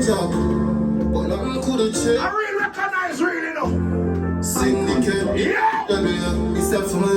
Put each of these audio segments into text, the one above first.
change up, but nothing could change. I really recognize really now. Syndicate, yeah. We step from the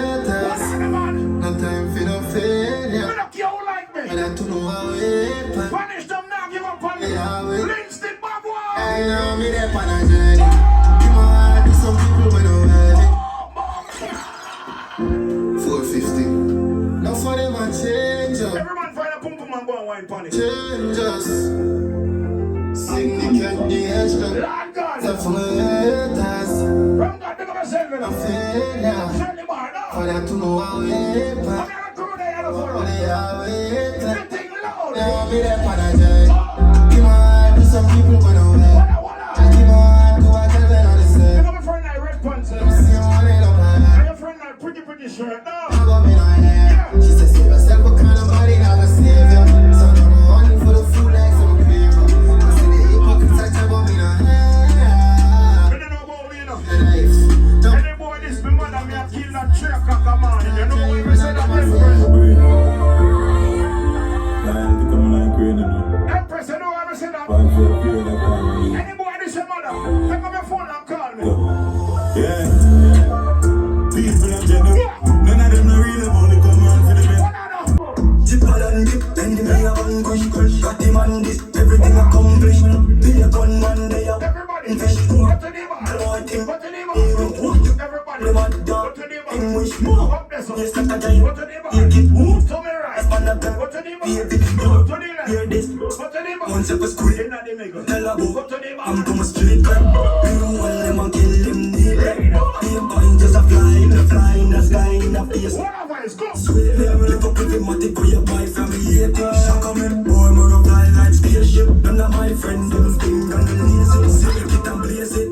haters. No time for no failure. Look, you like me. I like to know how it. Punish them now, give up on me. Lynch the bad one. I know me there on a journey. Give my heart to some people when I'm ready. 450. Now for them I change up. Everyone find a pum pum and go and wine punish. Change us. Syndicate the extra. Lord God. Step from the haters. From God, pick up yourself in No a failure. Certainly bar now. For them to know how it. I'm not a crew there, I'm For a they are waiting. Everything loud. They want me there on a journey. Give my heart to some people when I'm ready. I give my heart to a tell them on the same. Pick up a friend like Red Pants. See you running up my head. And your friend like pretty shirt now. I got me on hair. She said, save yourself, what kind of body not a savior. So I'm running for the food like some paper. I see the hypocrites, I tell me on hair. You don't know about me, you know. Any boy this, my mother, me have killed that 3 o'clock a morning. You know what we said that Empress? Empress, you know what we said that? Any boy this, your mother, pick up your phone and call me. Yeah. People are genuine. None of them are real, only come on for the best. Jipper than dip, then the mayor one kush. Got him on this, everything accomplished. Be a gun one day up. Everybody, what's the name of? What's the name of? Everybody, what's the name of? English more. Up there, son. Yes, like a giant. What's the name of? You get moved. Tell me right. What's the name of? Hear this. What's the name of? Once up a school. You're not the nigga. Tell a boy. What's the name I'm of? to my street crap. You know all them and kill them neat. Be a coin just a fly in the sky in the face. What have I? Go. Sweet them, live up with him, what they go you buy from me. Shock on me, boy, more of fly like spaceship. None of my friends do things on the knees. Select it and blaze it.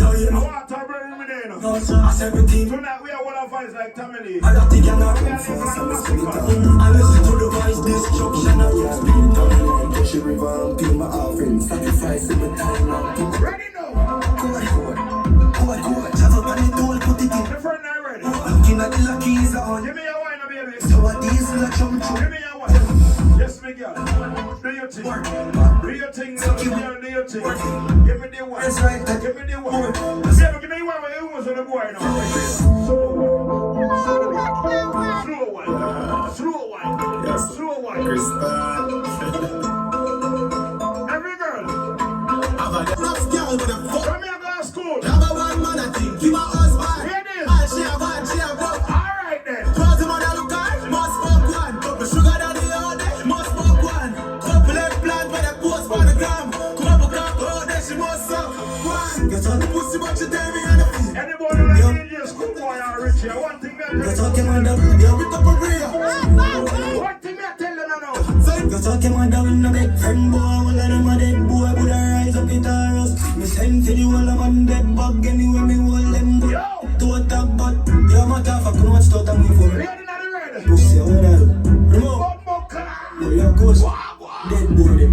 Yo, you know. Waterbury me there, no. No, sir, 17. Tonight we are one of us like Tamale. I got the gang up for some sweet time. I listen to the voice destruction of your speed. Push it river, peel my offering. Sacrifice in the time. Ready now. Go. Travel by the toll, put it in. The friend not ready. Looking at the luckies on. Give me your wine, baby. So what these will jump through. Give me your wine. Yes, me girl. Do your thing. Do your thing, girl. Do your thing. Give me the wine. That's right. Give me the wine. Give me the wine. You was on the boy now. Slow wine. Yes. Slow wine. Crystal. Every girl. I've had enough girl with a fuck. Come here, go to school. Have a one man I think. Give my husband. Here it is. I'll share one. All right then. Close the mother look at. Must smoke one. Couple sugar daddy all day. Must smoke one. Couple left plant where they post for the gram. Couple cup all day. She must suck one. Get on the pussy but you tell me on the feet. Anybody like DJ School Boy or Richie, one thing that You're talking about the yeah, with the career. one thing I tell them now. You're talking about the in a big friend boy. All of them a dead boy. Would I rise up in Taurus? Me send to the wall of one dead bug. Anyway me hold them good. To a top but you're my tough. I couldn't watch start and me for me. Ready now, ready. Pussy, I wanna do. Remove. Oh, you're ghost. Dead boy them.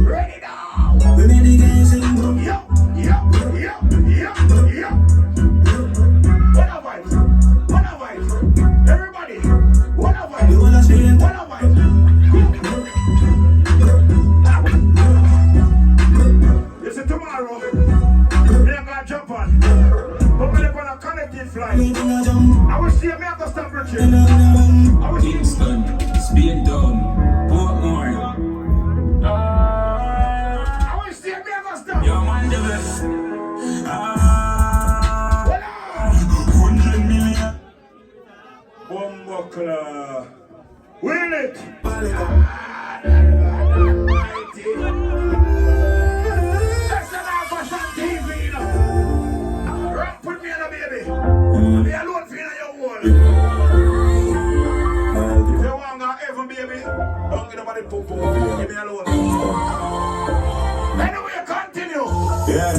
Ready now. We made the guys sing bro. Yup. What a vibe. Everybody. What a vibe. You wanna spin? What a vibe. You see tomorrow, me and God jump on. But we're on a connected flight. I will see me and go stop Richie. I will see Kingston, Speed Down, Portmore. I will see me and go stop. Yo, man, the best. 100 million. Bumbuckler. Win it. That's an fashion TV, you know. Rock put me on a baby. Be alone for your wall. If you want to ever baby, don't get nobody poo poo. Give me alone. Anyway, continue. Yeah.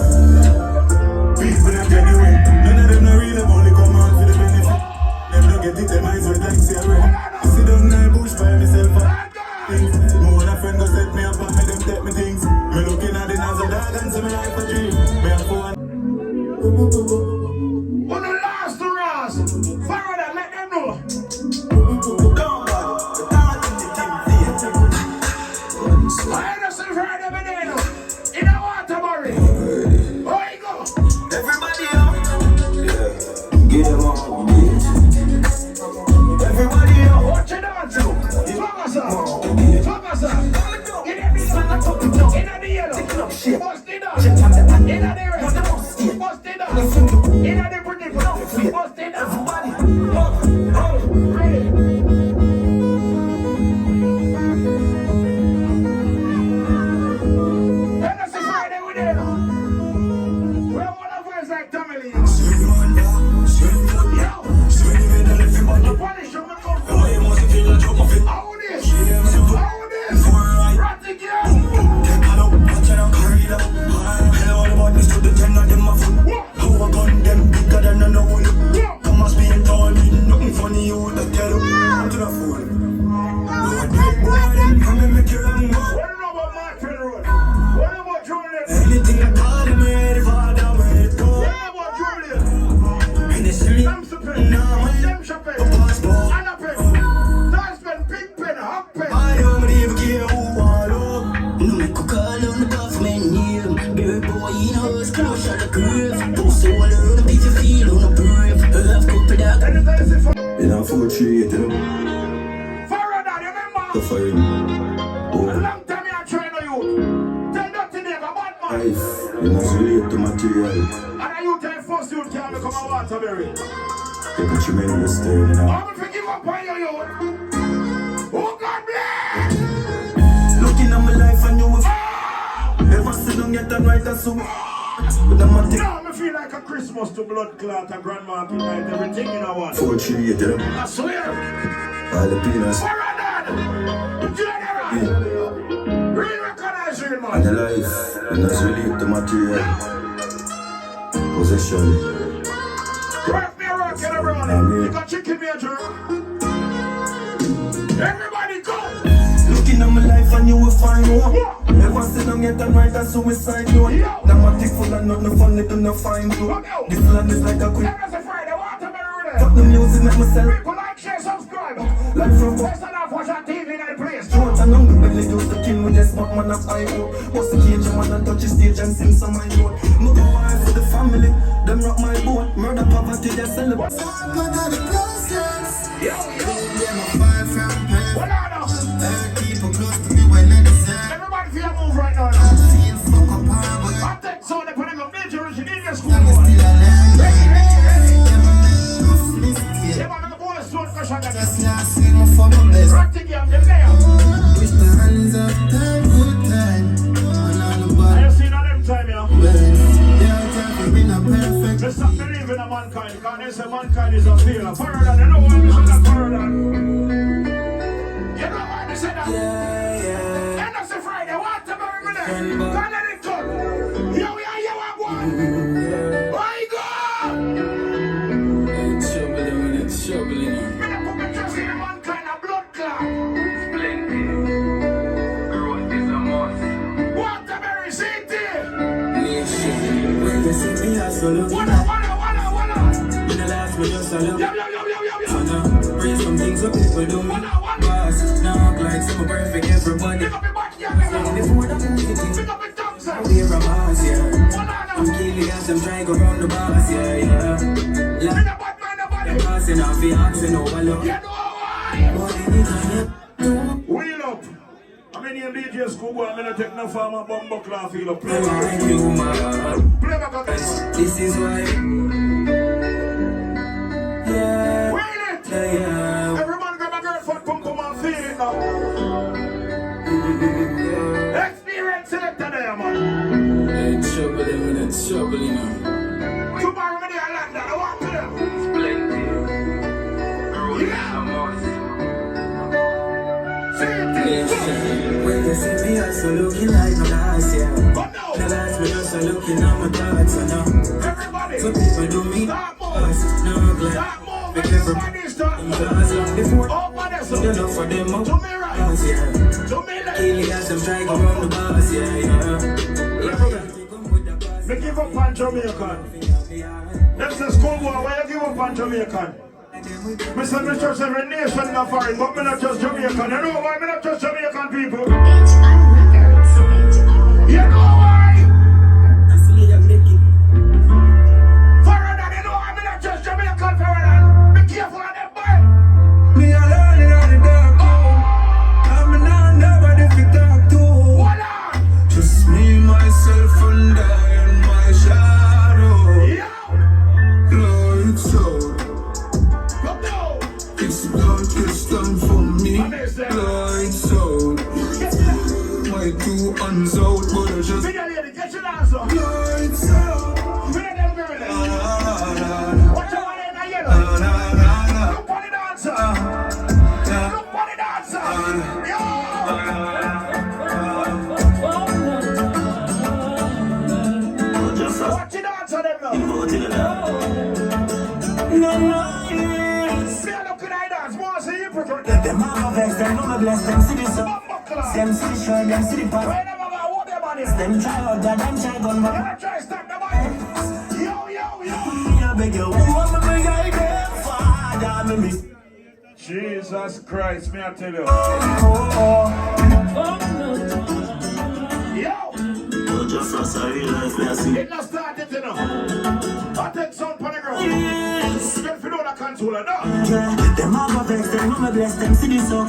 People are genuine. None of them are real, only come on for the benefit. Them don't get it, them eyes wet like cigarette. Sit down in the bush by myself. More than a friend go set me up and make them take me things. Me looking at the nozzle dog and see me life a dream. Me a phone. On the last to Ross, follow them, let them know. Don't bother, the dog in the team theater. I understand for them in there. Famasa. In the yellow. Bust it up. In the red. Bust it up. In the pretty. Bust it up. Ready. And that's a Friday with them. We're one of us like Tommy Lee. Punish them, come for it. How this? Rat again. In a 4-3, you know. Farada, remember? The fire. A long time you trying to you. Tell nothing there, a bad man. Life, you must relate to material. And a you tell first you can't become a Waterbury. Take a tremendous turn, you know. I'm gonna give up on you, youth. Oh, God bless! Looking at my life and you will ever sit down yet and write a song. But I'm not Now I feel like a Christmas to blood clot, a grandma to night, everything in a one. 4-3, you know. I swear. All the peanuts. Farada! General! Real recognize you, And man. the life, you must relate to material. Possession. Work me around, get around. Amen. You got chicken major. Everybody go! Looking at my life and you will find one. Never sit down yet and write a suicide note. Now my tick full and nothing funny do not find you. This land is like a quick. Every Friday, Waterbury. Fuck the music, make myself. People like, share, subscribe. Life from Let's not watch on TV in the place. Short and hungry belly use the kill with the smoke man of I.O. Bust the cage man and touch the stage and sing some my note. No go wild for the family, them rock my boat. Murder poverty, they celebrate. What are those? Everybody feel move right now. I think so. They put in a major in the school. Yeah, man, the boys don't question that. Right again, they're there. I have seen all them time, yeah. Let's stop believing in mankind, because they say mankind is a failure. Further, they know why we say that further. You know why they say that? And that's a Friday, Waterbury with them. Can't let it go. Yo, I want. Why go? It's troubling. Me not put me trust in the mankind, a blood clot. Plenty. Growth is a must. Waterbury C.T. Nation. When you see me, I salute. Wanna. In the last we just salute. Yo. Raise some things up, people do me. Boss, knock like some perfect everybody. Pick up your back, yeah. Before the movie, Pick up your tongue, sir. we're a boss, yeah. Wanna. I'm killing as I'm trying to go round the boss, yeah. Me no bad mind nobody. Passing off the oxen over low. You know why? Wheel up. I'm in here DJ Schoolboy. I'm gonna take no farmer bumbo cloth. Feel up. Play back again. This is why. Yeah. Wheel it. Yeah. Every man grab a girl foot, pum and feel it now. Experience selector there, man. It's troubling. Tomorrow me there London. I want to them. Plenty. Growth is a must. When you see me, I so looking like my last, yeah. But no. The last we just looking at my thoughts, and now. Everybody. So people do me. Stop Us, moving. no glad. Stop moving. Make everybody Everybody stop moving. before. Oh, man, that's You know for them up. to me right. Boss, yeah. To me left. Killing as I'm trying to run the boss, yeah. Me give up on Jamaican. Them say Schoolboy, why you give up on Jamaican? Me say me trust every nation in the foreign, but me not just Jamaican. You know why me not just Jamaican people? You know why? Foreigner, you know why me not just Jamaican foreigner? Be careful of them boy. Me alone in the dark room. I like 2 hands out, but I just Big lady, get your dance on. lights out. Where them girls? Watch out in the yellow. Look for the dancer. Look for the dancer. Yo! Watch the dancer them now. See how look at I dance. Want to see you progress. Them have a vex, them know me bless them, see this up. Them see the shirt, them see the pants. Where them about what them on here? Them try out, them try gun, but Never try to stop the money. Yo. I beg you, who am I beg I them father, me miss. Jesus Christ, me I tell you. Yo! Just a sorry life, I see. It not started, you know. I take some for the girl. Yes. You don't know the controller, no? Yeah, them have a vex, them know me bless them, see this up.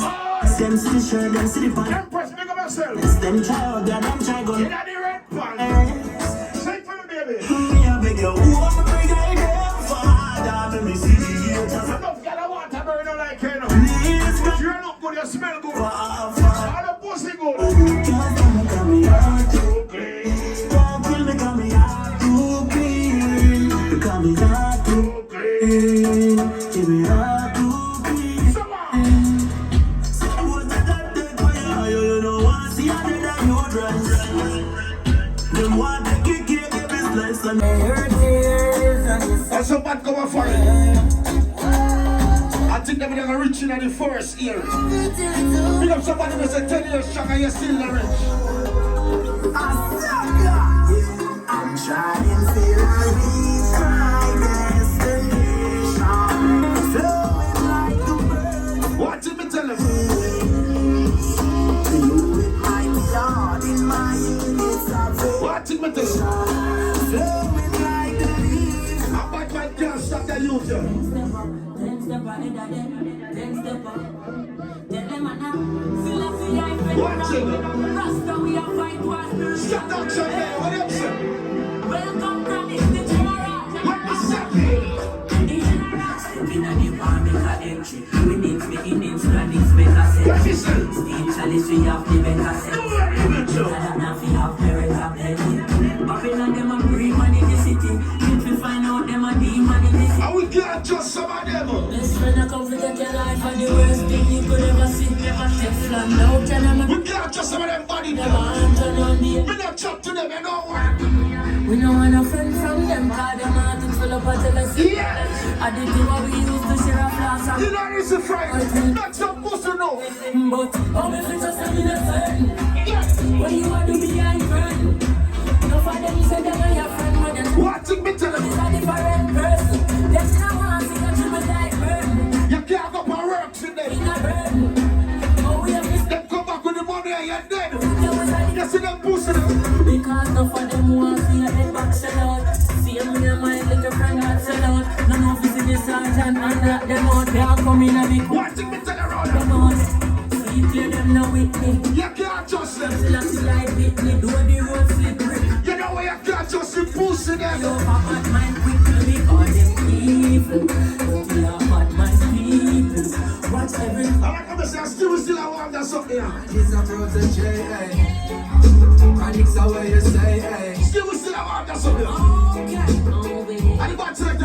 Them see the shirt, them see the pants. Empress, make up yourself. Them try out, them try You gun. got the red pants. Say it for me, baby. Me a beg you, who am I beg I them father, me see the haters. Enough gal I want to burn you like you know. Please, But you look good, you smell good. far. All the pussy good. Just don't make me out too Okay. Don't kill me, cause me heart too clean. Because me heart too clean. Give me heart too clean. Come on. So what did that take for you? You don't want to see how they die, you dress. Them want to kick you, give his life and hurt tears and you That's so bad cover for it. I think they're gonna reach in at the first year. Pick up somebody who said 10 years strong and you're still not rich. I'm trying to reach my destination. Flowing like the bird. What did me tell him? With my blood in my units of What did me tell him? flowing like the leaves. I'm back my can't stop the youth, yo. Watch it. Stop that shit there. What up, sir? What is that? What is that? And we can't just some of them. We can't just some of them body them. We not chat to them, you know what? We know want a friend from them, cause them heart is full of jealousy. Yes. I did do what we used to share a flask You of. know it's a Friday. That's not supposed to know. But how me fit just having a friend? Yes. When you are to be a friend. No for them say them are your friend, but them What did me tell is him? a different person. Them still want to see that you be like burn. You can't go for work today. In a burn. Oh, we have this Them come back with the money and you're dead. them was like You see them pussy them. because no for them want to see your head back sell out. See them in my little friend that sell out. No no visit the sergeant and that them out. They are coming a big What did me tell you around them out. See clear them now with me. You can't trust them. Till I see like Whitney, do the road slippery. You know where you can't trust the pussy them. Yo, bad mind quickly because them evil. But we are bad mind people. Watch every I like how they say, still I want that something. It's a protege, eh? Panics away, you say, eh? Still I want that something. okay. Oh, baby. And the bad select